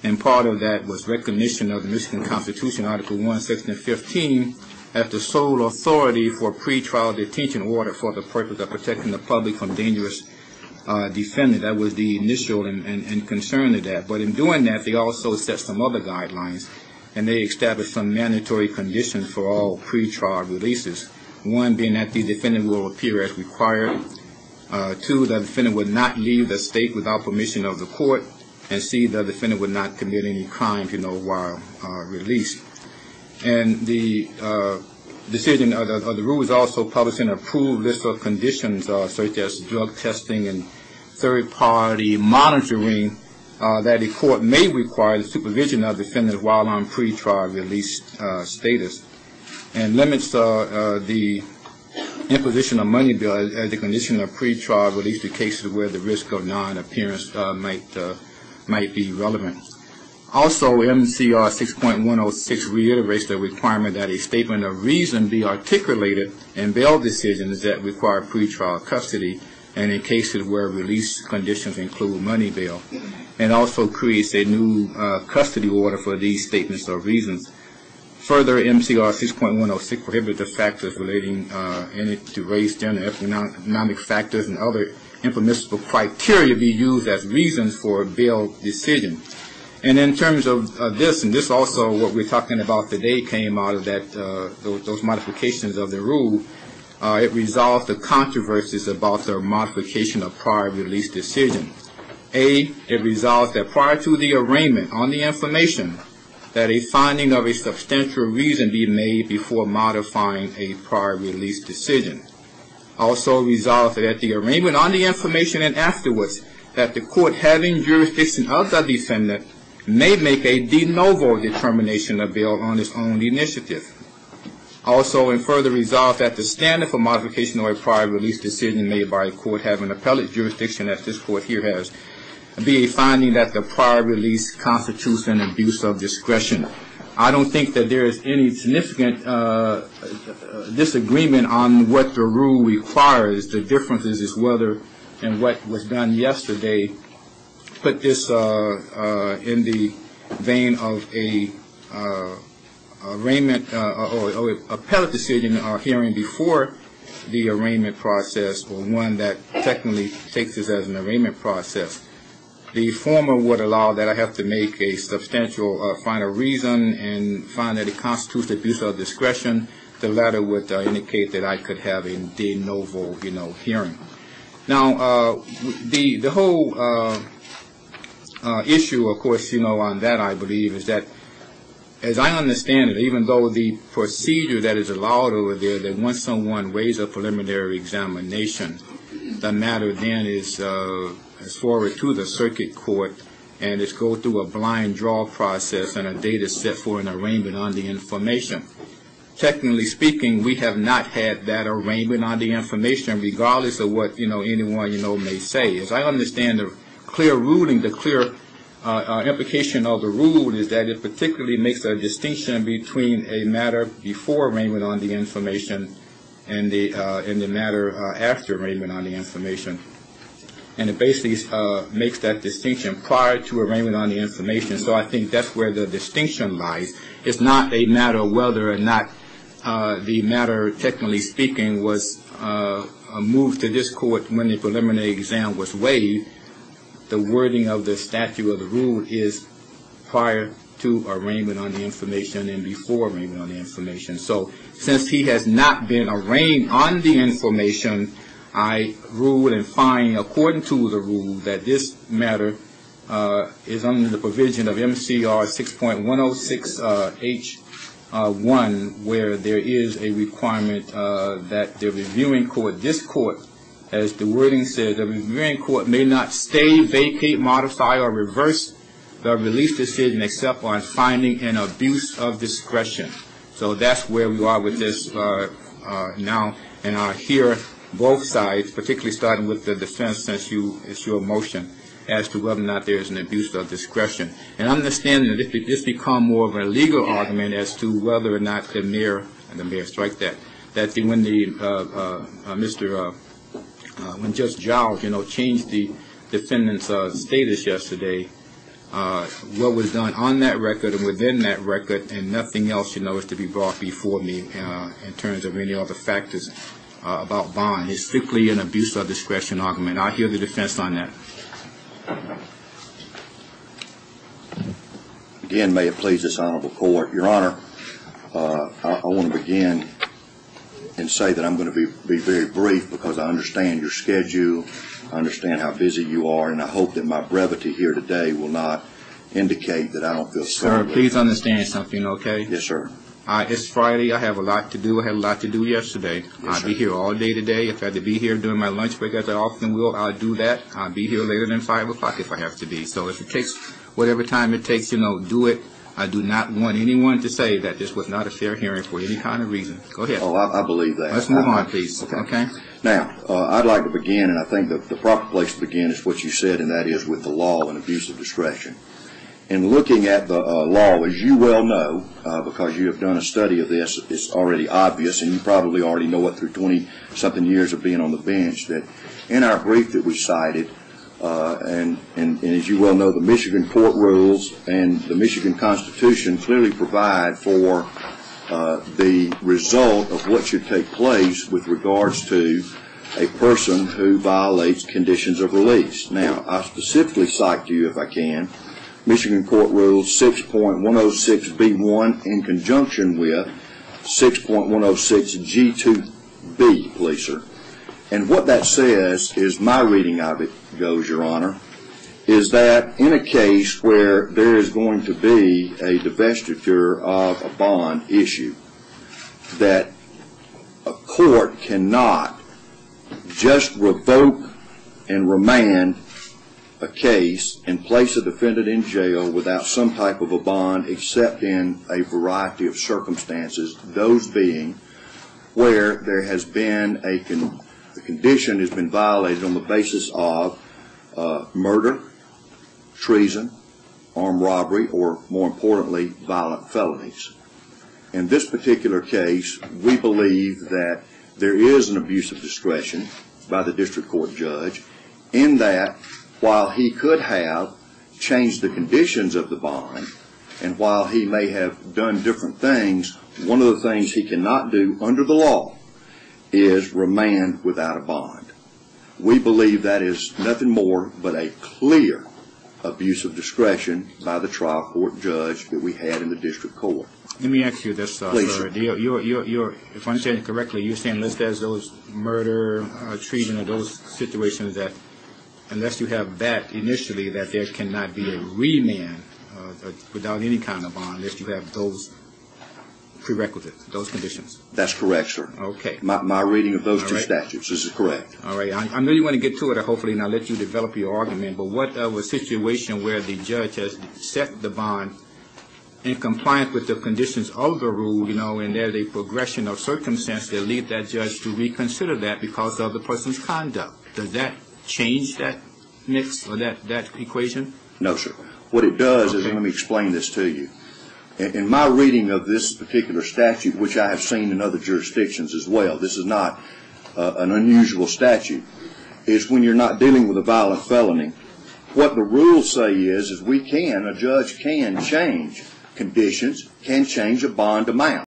and part of that was recognition of the Michigan Constitution, Article 1, Section 15, as the sole authority for pretrial detention order for the purpose of protecting the public from dangerous defendant. That was the initial and concern of that. But in doing that, they also set some other guidelines, and they established some mandatory conditions for all pretrial releases. One being that the defendant will appear as required. Two, the defendant would not leave the state without permission of the court. And C, the defendant would not commit any crimes, while released. And the decision of the rules also published an approved list of conditions such as drug testing and third-party monitoring that a court may require the supervision of defendants while on pretrial release status, and limits the imposition of money bill as a condition of pretrial release to cases where the risk of non-appearance might be relevant. Also, MCR 6.106 reiterates the requirement that a statement of reason be articulated in bail decisions that require pretrial custody and in cases where release conditions include money bail, and also creates a new custody order for these statements of reasons. Further, MCR 6.106 prohibits the factors relating to race, gender, economic factors, and other impermissible criteria be used as reasons for a bail decision. And in terms of this, and this also what we're talking about today came out of that those modifications of the rule, it resolved the controversies about the modification of prior release decision. A, it resolves that prior to the arraignment on the information, that a finding of a substantial reason be made before modifying a prior release decision. Also resolves that at the arraignment on the information and afterwards, that the court having jurisdiction of the defendant may make a de novo determination of bail on its own initiative. Also, and further resolved that the standard for modification of a prior release decision made by a court having appellate jurisdiction, as this court here has, be a finding that the prior release constitutes an abuse of discretion. I don't think that there is any significant disagreement on what the rule requires. The difference is whether and what was done yesterday put this in the vein of a arraignment or appellate decision or hearing before the arraignment process, or one that technically takes this as an arraignment process. The former would allow that I have to make a substantial final reason and find that it constitutes abuse of discretion. The latter would indicate that I could have a de novo, hearing. Now, the whole issue, of course, on that, I believe, is that, as I understand it, even though the procedure that is allowed over there, that once someone waives a preliminary examination, the matter then is forward to the circuit court, and it's go through a blind draw process, and a date is set for an arraignment on the information. Technically speaking, we have not had that arraignment on the information, regardless of what anyone may say. As I understand the clear ruling, the clear implication of the rule is that it particularly makes a distinction between a matter before arraignment on the information and the matter after arraignment on the information. And it basically makes that distinction prior to arraignment on the information. So I think that's where the distinction lies. It's not a matter of whether or not the matter, technically speaking, was moved to this court when the preliminary exam was waived. The wording of the statute of the rule is prior to arraignment on the information and before arraignment on the information. So since he has not been arraigned on the information, I rule and find, according to the rule, that this matter is under the provision of MCR 6.106H1, where there is a requirement that the reviewing court, this court, as the wording says, the reviewing court may not stay, vacate, modify, or reverse the release decision except on finding an abuse of discretion. So that's where we are with this now, and I hear both sides, particularly starting with the defense, since it's your motion, as to whether or not there is an abuse of discretion. And understanding that this become more of a legal argument as to whether or not the mayor strike that when when Judge Giles, changed the defendant's status yesterday, what was done on that record and within that record, and nothing else, is to be brought before me in terms of any other factors about bond. It's strictly an abuse of discretion argument. I hear the defense on that. Again, may it please this honorable court. Your Honor, I want to begin and say that I'm going to be very brief because I understand your schedule, I understand how busy you are, and I hope that my brevity here today will not indicate that I don't feel strongly. Sir, please understand something, okay? Yes, sir. It's Friday. I have a lot to do. I had a lot to do yesterday. Yes, I'll be here all day today. If I had to be here during my lunch break, as I often will, I'll do that. I'll be here later than 5 o'clock if I have to be. So if it takes whatever time it takes, do it. I do not want anyone to say that this was not a fair hearing for any kind of reason. Go ahead. Oh, I believe that. Let's move on, please. Okay? Now, I'd like to begin, and I think the proper place to begin is what you said, and that is with the law and abuse of discretion. In looking at the law, as you well know, because you have done a study of this, it's already obvious, and you probably already know it through 20-something years of being on the bench, that in our brief that we cited, and as you well know, the Michigan court rules and the Michigan Constitution clearly provide for the result of what should take place with regards to a person who violates conditions of release. Now, I specifically cite to you, if I can, Michigan Court Rule 6.106B1 in conjunction with 6.106G2B, please, sir. And what that says is, my reading of it goes, Your Honor, is that in a case where there is going to be a divestiture of a bond issue, that a court cannot just revoke and remand a case and place a defendant in jail without some type of a bond, except in a variety of circumstances, those being where there has been the condition has been violated on the basis of murder, treason, armed robbery, or more importantly, violent felonies. In this particular case, we believe that there is an abuse of discretion by the district court judge in that while he could have changed the conditions of the bond, and while he may have done different things, one of the things he cannot do under the law is remand without a bond. We believe that is nothing more but a clear abuse of discretion by the trial court judge that we had in the district court. Let me ask you this, Please, sir. You're, if I understand it correctly, you're saying unless there's those murder, treason, or those situations that, unless you have that initially, that there cannot be a remand without any kind of bond, unless you have those prerequisites, those conditions. That's correct, sir. Okay. My reading of those two statutes is correct. All right. I know you want to get to it, hopefully, and I'll let you develop your argument, but what of a situation where the judge has set the bond in compliance with the conditions of the rule, and there's a progression of circumstance that lead that judge to reconsider that because of the person's conduct? Does that change that mix or that equation? No, sir. What it does is, let me explain this to you. In my reading of this particular statute, which I have seen in other jurisdictions as well, this is not an unusual statute, is when you're not dealing with a violent felony, what the rules say is a judge can change conditions, can change a bond amount.